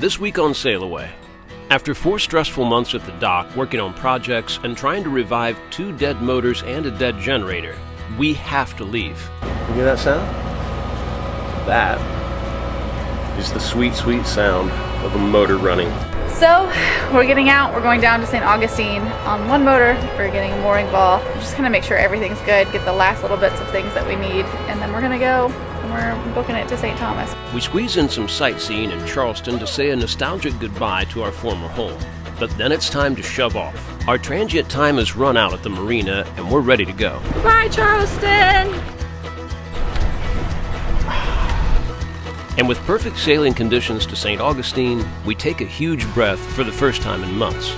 This week on SailAway. After 4 stressful months at the dock working on projects and trying to revive 2 dead motors and a dead generator, we have to leave. You hear that sound? That is the sweet, sweet sound of a motor running. So we're getting out, we're going down to St. Augustine on one motor. We're getting a mooring ball, just kind of make sure everything's good, get the last little bits of things that we need, and then we're gonna go and we're booking it to St. Thomas. We squeeze in some sightseeing in Charleston to say a nostalgic goodbye to our former home. But then it's time to shove off. Our transient time has run out at the marina and we're ready to go. Bye, Charleston! And with perfect sailing conditions to St. Augustine, we take a huge breath for the first time in months.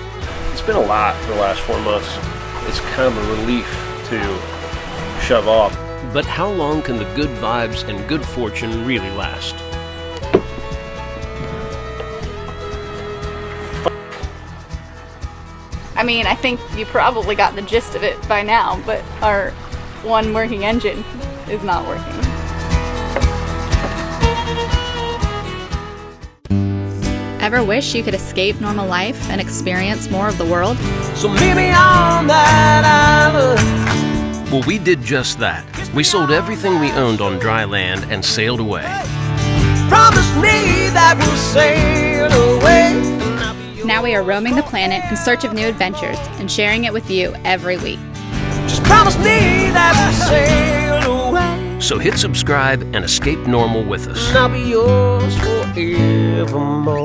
It's been a lot for the last 4 months. It's kind of a relief to shove off. But how long can the good vibes and good fortune really last? I mean, I think you probably got the gist of it by now, but our one working engine is not working. Ever wish you could escape normal life and experience more of the world? So meet me on that island. Well, we did just that. We sold everything we owned on dry land and sailed away. Promise me that we'll sail away. Now we are roaming the planet in search of new adventures and sharing it with you every week. Just promise me that we'll sail away. So hit subscribe and escape normal with us. And I'll be yours forevermore.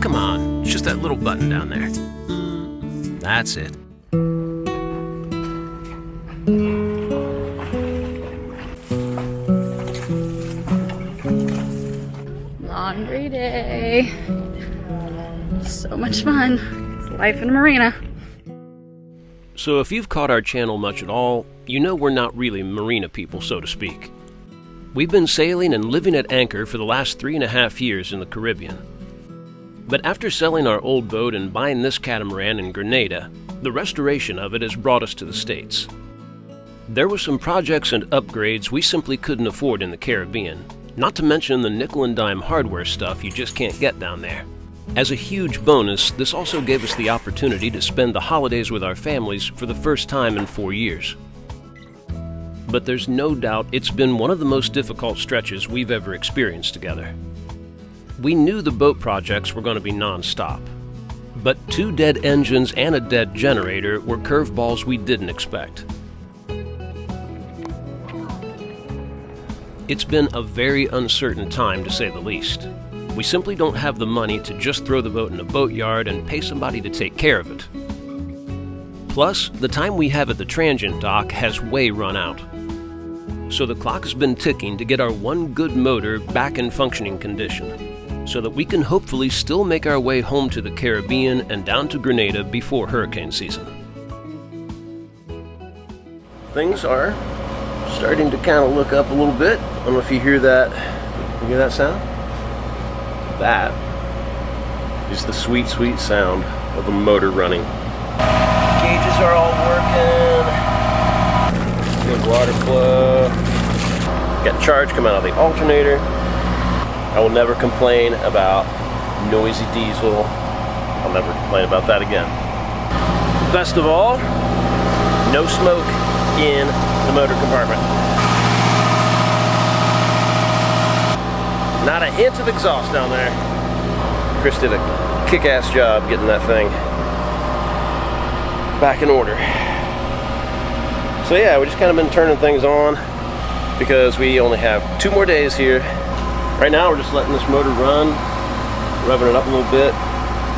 Come on, it's just that little button down there. That's it. Laundry day. So much fun. It's life in a marina. So if you've caught our channel much at all, you know we're not really marina people, so to speak. We've been sailing and living at anchor for the last 3.5 years in the Caribbean. But after selling our old boat and buying this catamaran in Grenada, the restoration of it has brought us to the States. There were some projects and upgrades we simply couldn't afford in the Caribbean, not to mention the nickel and dime hardware stuff you just can't get down there. As a huge bonus, this also gave us the opportunity to spend the holidays with our families for the first time in 4 years. But there's no doubt it's been one of the most difficult stretches we've ever experienced together. We knew the boat projects were going to be non-stop, but 2 dead engines and a dead generator were curveballs we didn't expect. It's been a very uncertain time, to say the least. We simply don't have the money to just throw the boat in a boatyard and pay somebody to take care of it. Plus, the time we have at the transient dock has way run out. So the clock has been ticking to get our one good motor back in functioning condition, so that we can hopefully still make our way home to the Caribbean and down to Grenada before hurricane season. Things are starting to kind of look up a little bit. I don't know if you hear that. You hear that sound? That is the sweet, sweet sound of a motor running. Gauges are all working. Good water flow. Got charge coming out of the alternator. I will never complain about noisy diesel. I'll never complain about that again. Best of all, no smoke in the motor compartment. Not a hint of exhaust down there. Chris did a kick-ass job getting that thing back in order. So yeah, we just kind of been turning things on because we only have 2 more days here. Right now we're just letting this motor run, revving it up a little bit,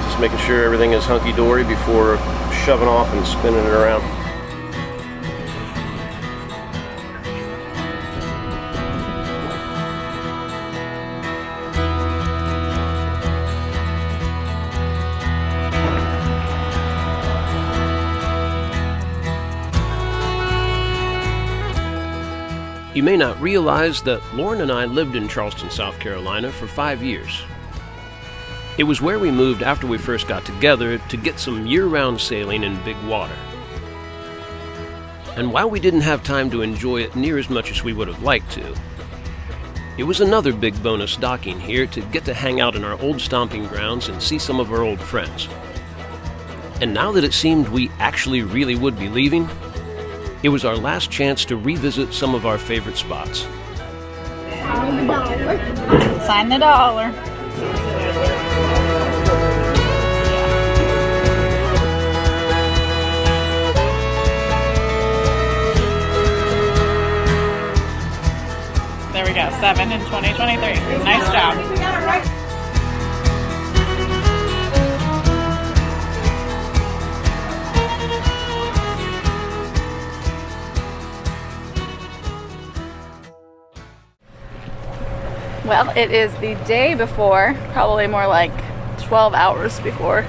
just making sure everything is hunky-dory before shoving off and spinning it around. You may not realize that Lauren and I lived in Charleston, South Carolina for 5 years. It was where we moved after we first got together to get some year-round sailing in big water. And while we didn't have time to enjoy it near as much as we would have liked to, It was another big bonus docking here to get to hang out in our old stomping grounds and see some of our old friends. And now that it seemed we actually really would be leaving, it was our last chance to revisit some of our favorite spots. Sign the dollar. There we go, 7 in 2023. Nice job. Well, it is the day before, probably more like 12 hours before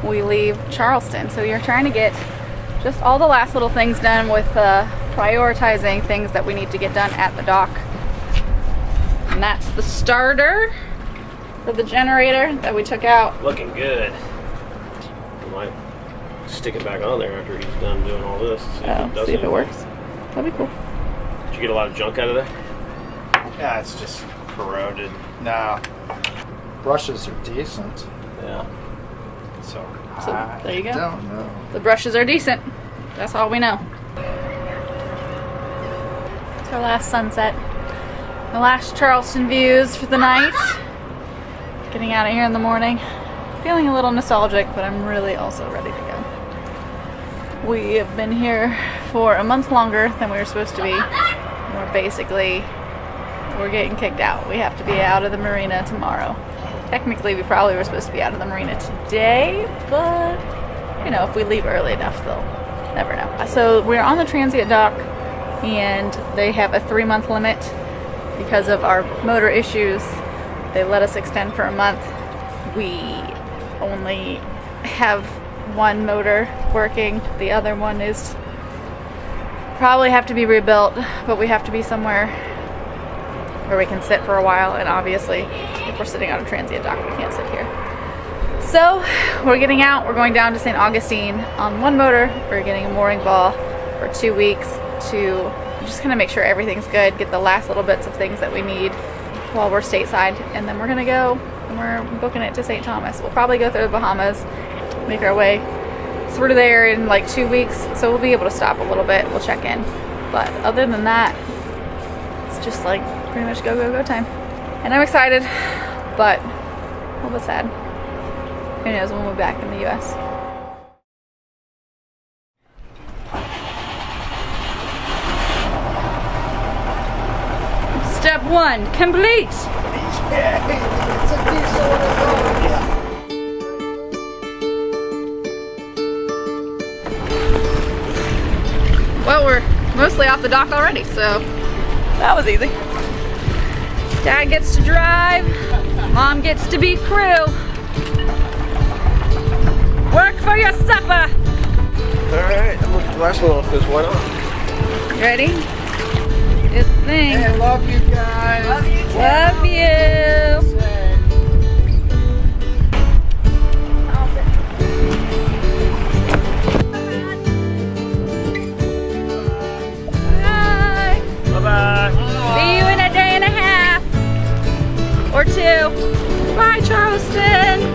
we leave Charleston. So you're trying to get just all the last little things done with prioritizing things that we need to get done at the dock. And that's the starter for the generator that we took out. Looking good. I might stick it back on there after he's done doing all this. See if it works. That'd be cool. Did you get a lot of junk out of there? Yeah, it's just corroded. No. Brushes are decent. Yeah. So there you go. I don't know. The brushes are decent. That's all we know. It's our last sunset. The last Charleston views for the night. Getting out of here in the morning. Feeling a little nostalgic, but I'm really also ready to go. We have been here for a month longer than we were supposed to be. We're getting kicked out. We have to be out of the marina tomorrow. Technically, we probably were supposed to be out of the marina today, but you know, if we leave early enough, they'll never know. So we're on the transient dock, and they have a 3-month limit because of our motor issues. They let us extend for a month. We only have one motor working. The other one is probably have to be rebuilt, but we have to be somewhere where we can sit for a while, and obviously if we're sitting on a transient dock, we can't sit here. So we're getting out. We're going down to St. Augustine on one motor. We're getting a mooring ball for 2 weeks to just kind of make sure everything's good, get the last little bits of things that we need while we're stateside, and then we're gonna go and we're booking it to St. Thomas. We'll probably go through the Bahamas, make our way through there in like 2 weeks, so we'll be able to stop a little bit. We'll check in, but other than that, it's just like pretty much go, go, go time. And I'm excited, but a little bit sad. Who knows when we'll be back in the US. Step 1, complete. Well, we're mostly off the dock already, so that was easy. Dad gets to drive, Mom gets to be crew. Work for your supper. Alright, I'm looking the last one off, because why not? You ready? Good thing. Hey, I love you guys. Love you too. Love you. Bye. Bye-bye. See you in a day and a half. Or 2. Bye, Charleston.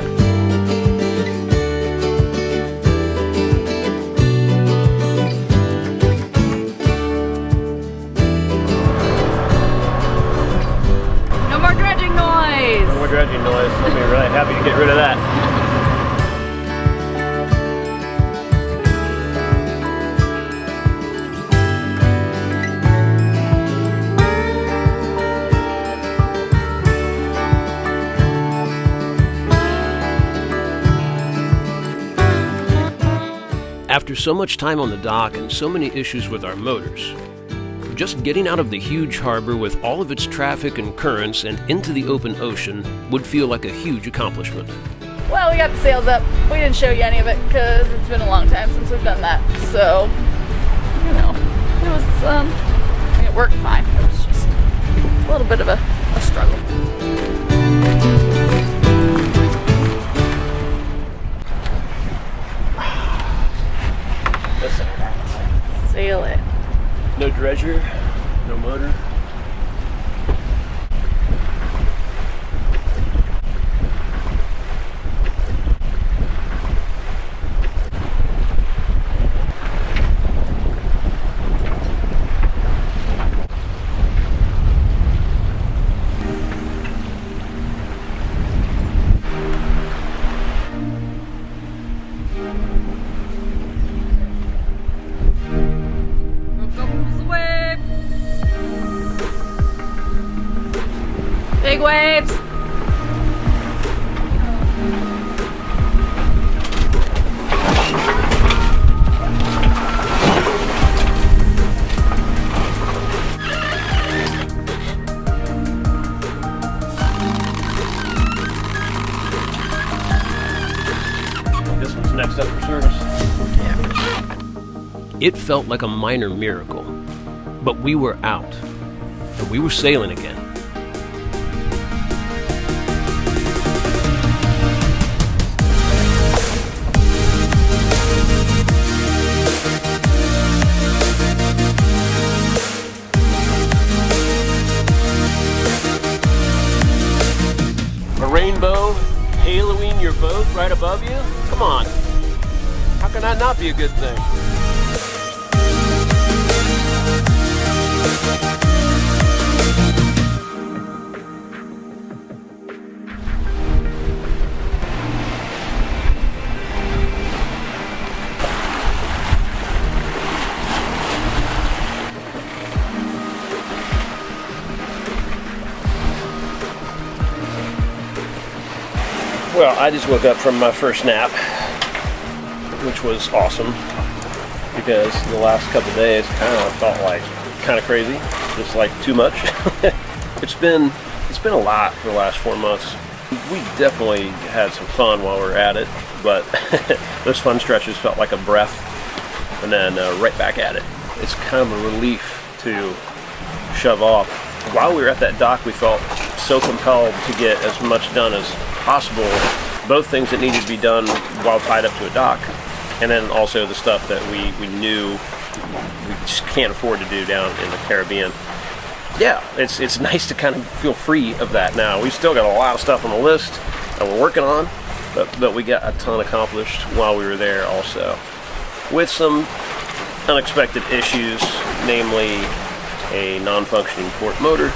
Dredging noise. I'll be really happy to get rid of that. After so much time on the dock and so many issues with our motors, just getting out of the huge harbor with all of its traffic and currents and into the open ocean would feel like a huge accomplishment. Well, we got the sails up. We didn't show you any of it because it's been a long time since we've done that. So, you know, it was, I mean, it worked fine. It was just a little bit of a struggle. Sail it. No dredger, no motor. It felt like a minor miracle. But we were out, and we were sailing again. A rainbow haloing your boat right above you? Come on. How can that not be a good thing? Well, I just woke up from my first nap, which was awesome because the last couple of days kind of felt like kind of crazy, just like too much. It's been a lot for the last 4 months. We definitely had some fun while we were at it, but those fun stretches felt like a breath, and then right back at it. It's kind of a relief to shove off. While we were at that dock, we felt so compelled to get as much done as possible, both things that needed to be done while tied up to a dock, and then also the stuff that we knew we just can't afford to do down in the Caribbean. Yeah, it's nice to kind of feel free of that now. We still got a lot of stuff on the list that we're working on, but we got a ton accomplished while we were there also, with some unexpected issues, namely a non-functioning port motor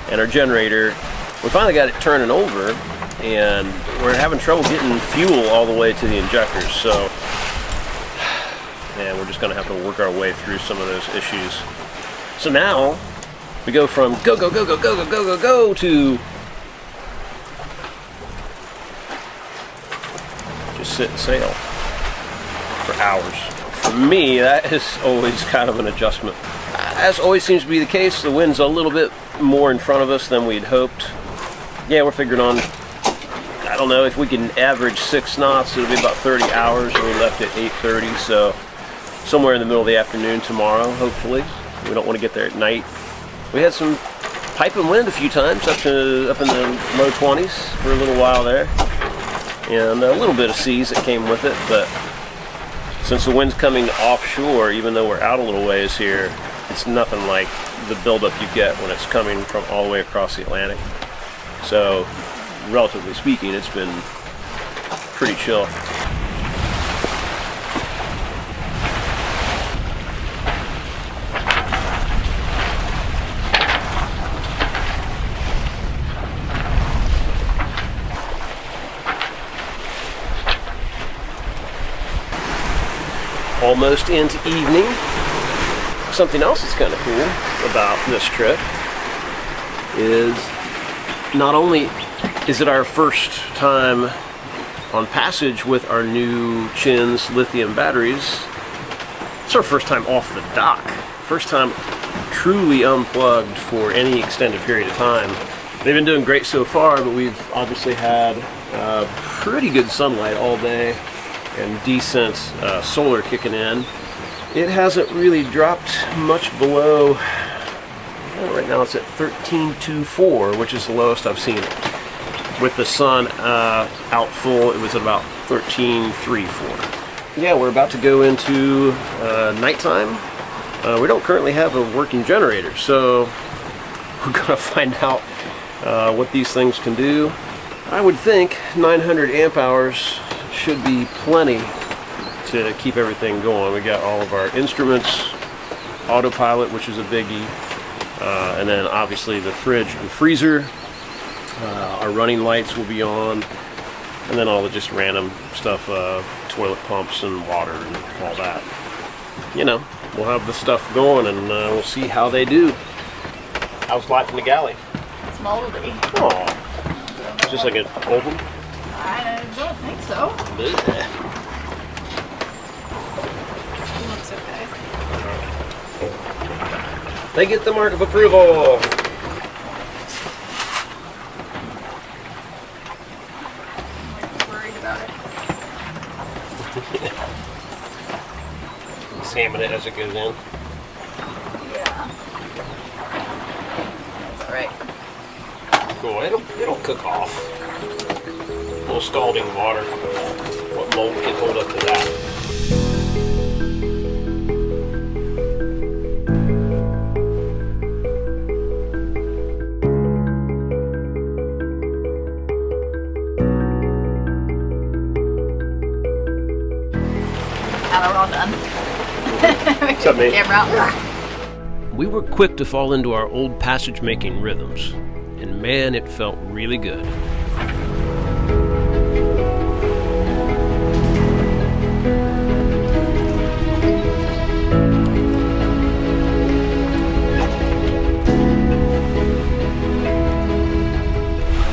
and our generator. We finally got it turning over, and we're having trouble getting fuel all the way to the injectors, so we're just going to have to work our way through some of those issues. So now we go from go go go go go go go go go to just sit and sail for hours. For me, that is always kind of an adjustment. As always seems to be the case, the wind's a little bit more in front of us than we'd hoped. Yeah, we're figuring on, I don't know, if we can average 6 knots, it'll be about 30 hours, and we left at 8:30, so somewhere in the middle of the afternoon tomorrow, hopefully. We don't want to get there at night. We had some piping wind a few times, up in the low 20s for a little while there, and a little bit of seas that came with it, but since the wind's coming offshore, even though we're out a little ways here, it's nothing like the buildup you get when it's coming from all the way across the Atlantic. So, relatively speaking, it's been pretty chill. Almost into evening. Something else that's kind of cool about this trip is not only is it our first time on passage with our new Chins lithium batteries, it's our first time off the dock. First time truly unplugged for any extended period of time. They've been doing great so far, but we've obviously had pretty good sunlight all day and decent solar kicking in. It hasn't really dropped much below, right now it's at 13.24, which is the lowest I've seen it. With the sun out full, it was at about 13.34. Yeah, we're about to go into nighttime. We don't currently have a working generator, so we're gonna find out what these things can do. I would think 900 amp hours should be plenty to keep everything going. We got all of our instruments, autopilot, which is a biggie, and then obviously the fridge and freezer. Our running lights will be on, and then all the just random stuff, toilet pumps and water and all that. You know, we'll have the stuff going, and we'll see how they do. How's life in the galley? It's moldy. Oh, just like an old one? I don't think so. Blech. It looks okay. They get the mark of approval. I'm worried about it. Salmon it as it goes in. Yeah. That's alright. Cool. It'll cook off. A little scalding water. What mold can hold up to that? Now we're all done. What's up, mate? Camera out. We were quick to fall into our old passage-making rhythms, and man, it felt really good.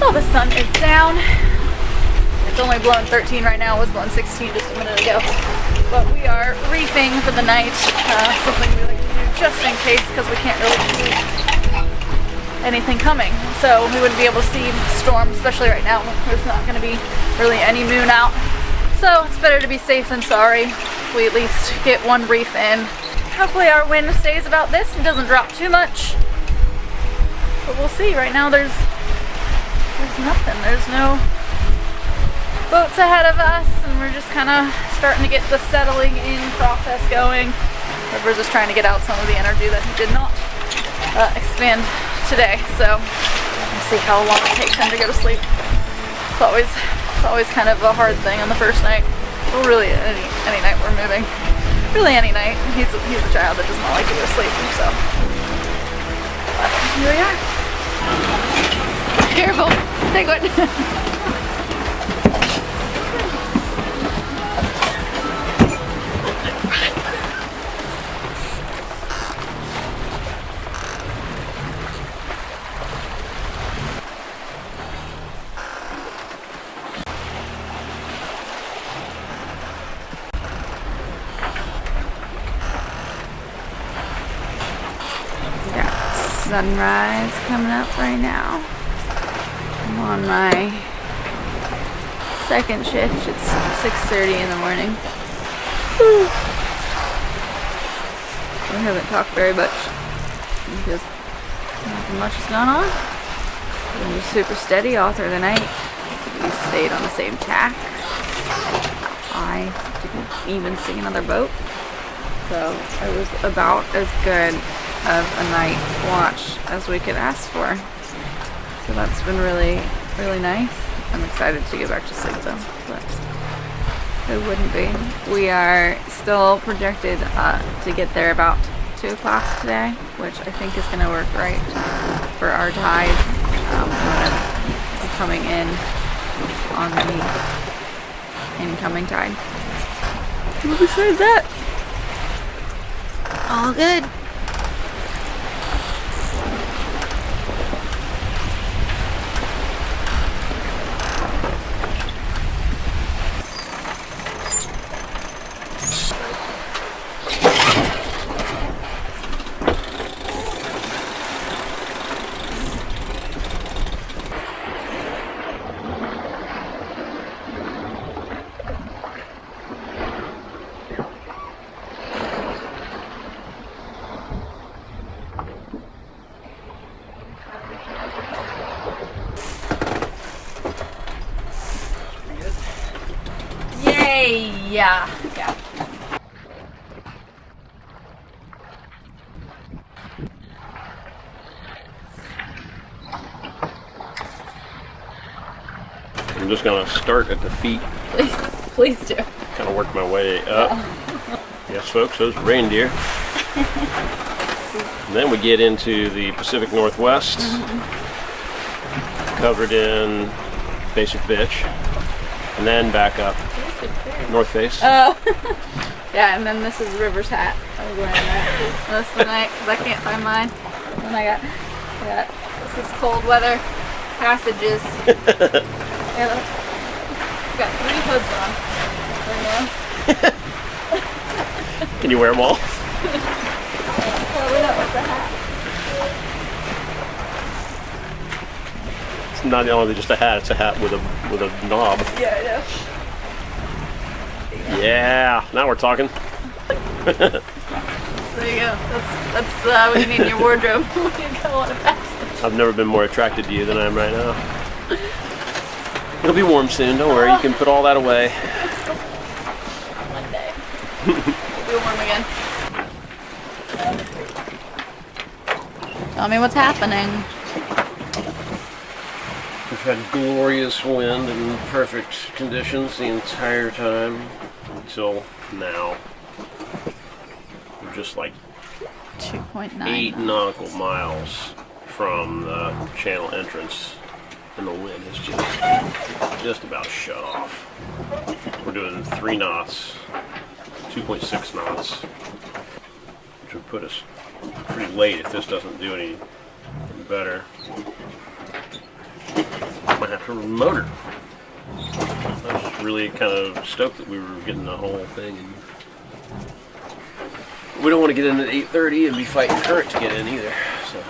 Well, the sun is down. It's only blowing 13 right now. It was blowing 16 just a minute ago. But we are reefing for the night. Something we like to do just in case, because we can't really see anything coming. So we wouldn't be able to see storms, especially right now. There's not going to be really any moon out. So it's better to be safe than sorry. We at least get one reef in. Hopefully our wind stays about this and doesn't drop too much. But we'll see. Right now there's nothing. There's no boats ahead of us, and we're just kind of starting to get the settling in process going. We're just trying to get out some of the energy that he did not expand today. So we'll see how long it takes him to go to sleep. It's always kind of a hard thing on the first night. Well, really any night we're moving. Really any night. He's a child that does not like to go to sleep. So but here we are. Careful. Take one. Sunrise coming up right now. I'm on my second shift. It's 6:30 in the morning. Whew. We haven't talked very much because nothing much has gone on. We've been super steady all through the night. We stayed on the same tack. I didn't even see another boat. So it was about as good of a night watch as we could ask for. So that's been really, really nice. I'm excited to get back to sleep though, but it wouldn't be. We are still projected to get there about 2 o'clock today, which I think is going to work right for our tide. Coming in on the incoming tide. But besides that, all good. Yeah. I'm just gonna start at the feet. Please do. Kind of work my way up. Yes, folks, those reindeer. And then we get into the Pacific Northwest, covered in basic bitch, and then back up North Face. Oh, yeah, and then this is River's hat. I was wearing that most of the night because I can't find mine. And I got this is cold weather passages. Yeah, I've got 3 hoods on right now. Can you wear them all? Probably not with the hat. It's not only just a hat; it's a hat with a knob. Yeah, I know. Yeah, now we're talking. There you go. That's what you need in your wardrobe when you go on a fast. I've never been more attracted to you than I am right now. It'll be warm soon, don't worry. You can put all that away. One day. It'll be warm again. Tell me what's happening. We've had glorious wind and perfect conditions the entire time until now. We're just like 2.9. 8 nautical miles from the channel entrance, and the wind is just about shut off. We're doing 3 knots, 2.6 knots, which would put us pretty late if this doesn't do any better. Might have to remote her. I was really kind of stoked that we were getting the whole thing. And we don't want to get in at 8:30 and be fighting current to get in either. So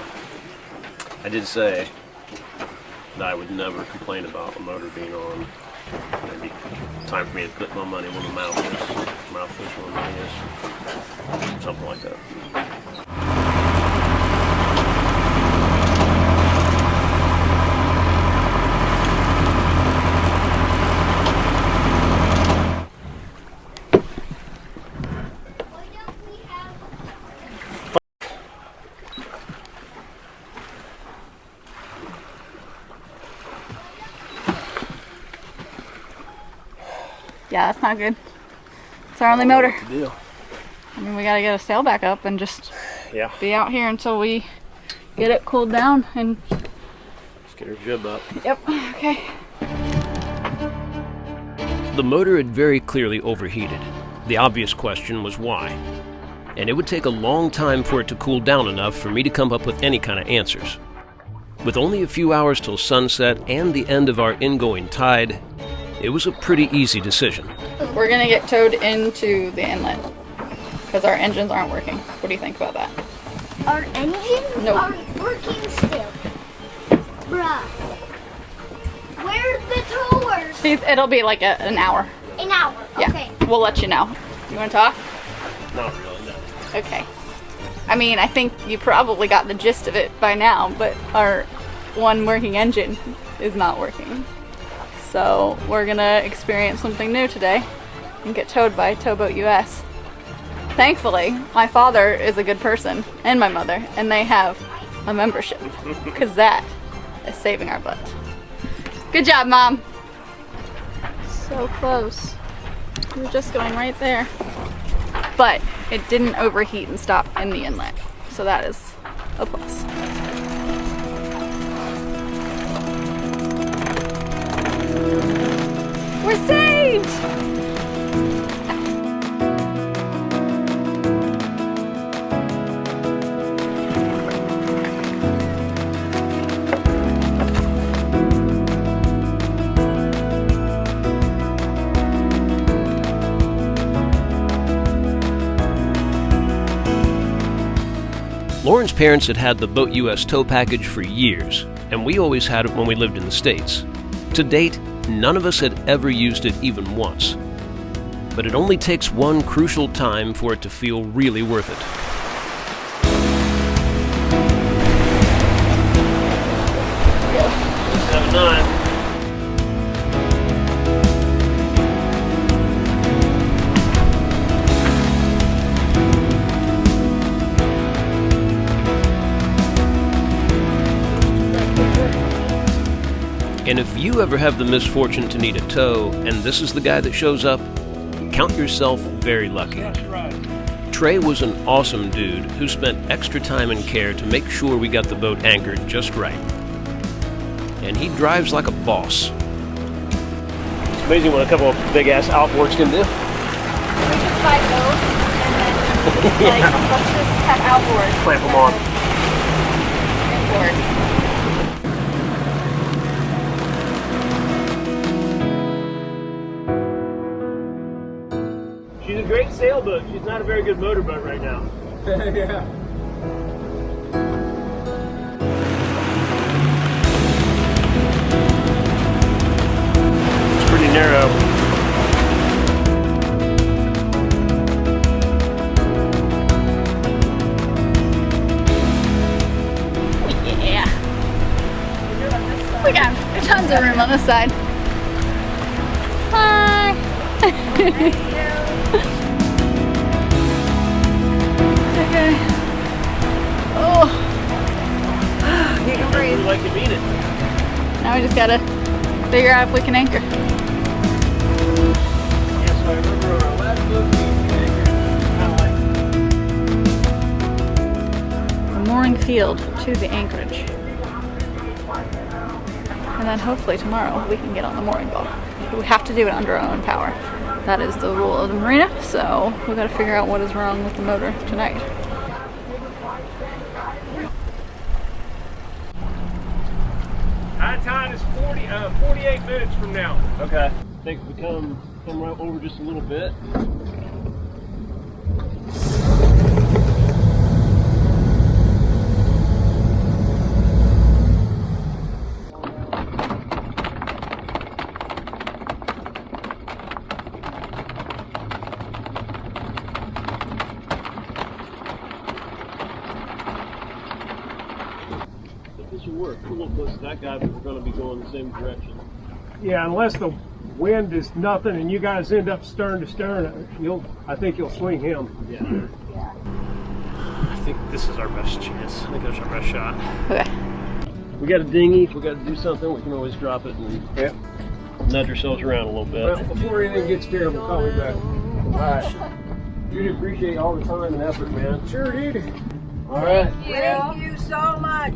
I did say that I would never complain about the motor being on. Maybe time for me to put my money where my mouth is. Mouth is where my money is. Something like that. Yeah, that's not good. It's our only motor. What to do. I mean, we gotta get a sail back up and just Yeah. be out here until we get it cooled down. And Let's get her jib up. yep, okay. The motor had very clearly overheated. The obvious question was why. And it would take a long time for it to cool down enough for me to come up with any kind of answers. With only a few hours till sunset and the end of our ingoing tide, it was a pretty easy decision. We're gonna get towed into the inlet because our engines aren't working. What do you think about that? Our engines Nope. aren't working still. Bruh. Where's the towers? It'll be like an hour. An hour. Yeah, Okay. we'll let you know. You wanna talk? Not really, no. Okay. I mean, I think you probably got the gist of it by now, but our one working engine is not working. So we're gonna experience something new today and get towed by Towboat US. Thankfully, my father is a good person and my mother, and they have a membership because that is saving our butt. Good job, Mom. So close. We were just going right there. But it didn't overheat and stop in the inlet, so that is a plus. We're saved! Lauren's parents had had the Boat US tow package for years, and we always had it when we lived in the States. To date, none of us had ever used it even once. But it only takes one crucial time for it to feel really worth it. 7-9. And if you ever have the misfortune to need a tow, and this is the guy that shows up, count yourself very lucky. Trey was an awesome dude who spent extra time and care to make sure we got the boat anchored just right. And he drives like a boss. It's amazing what a couple of big-ass outboards can do. We just buy those and then let's just have outboards. Clamp them on. Inboard. She's a great sailboat. She's not a very good motorboat right now. Yeah. It's pretty narrow. this side. Hi. Okay. Oh. You can breathe. Like you mean it. Now we just gotta figure out if we can anchor. Yes, I remember on our last boat we anchored. The mooring field to the anchorage. And then hopefully tomorrow we can get on the mooring ball. But we have to do it under our own power. That is the rule of the marina, so we gotta figure out what is wrong with the motor tonight. High tide is 48 minutes from now. Okay. I think if we come right over just a little bit. This will work. We're a little close to that guy, but we're going to be going the same direction. Yeah, unless the wind is nothing and you guys end up stern to stern, I think you'll swing him. Yeah. I think this is our best chance. I think that's our best shot. Okay. We got a dinghy. If we got to do something, we can always drop it and nudge ourselves around a little bit. Well, before anything gets terrible, call me back. All right. Really appreciate all the time and effort, man. Sure, dude. All right. Thank you so much.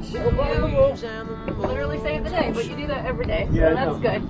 Literally saved the day, but you do that every day, so Yeah, that's good.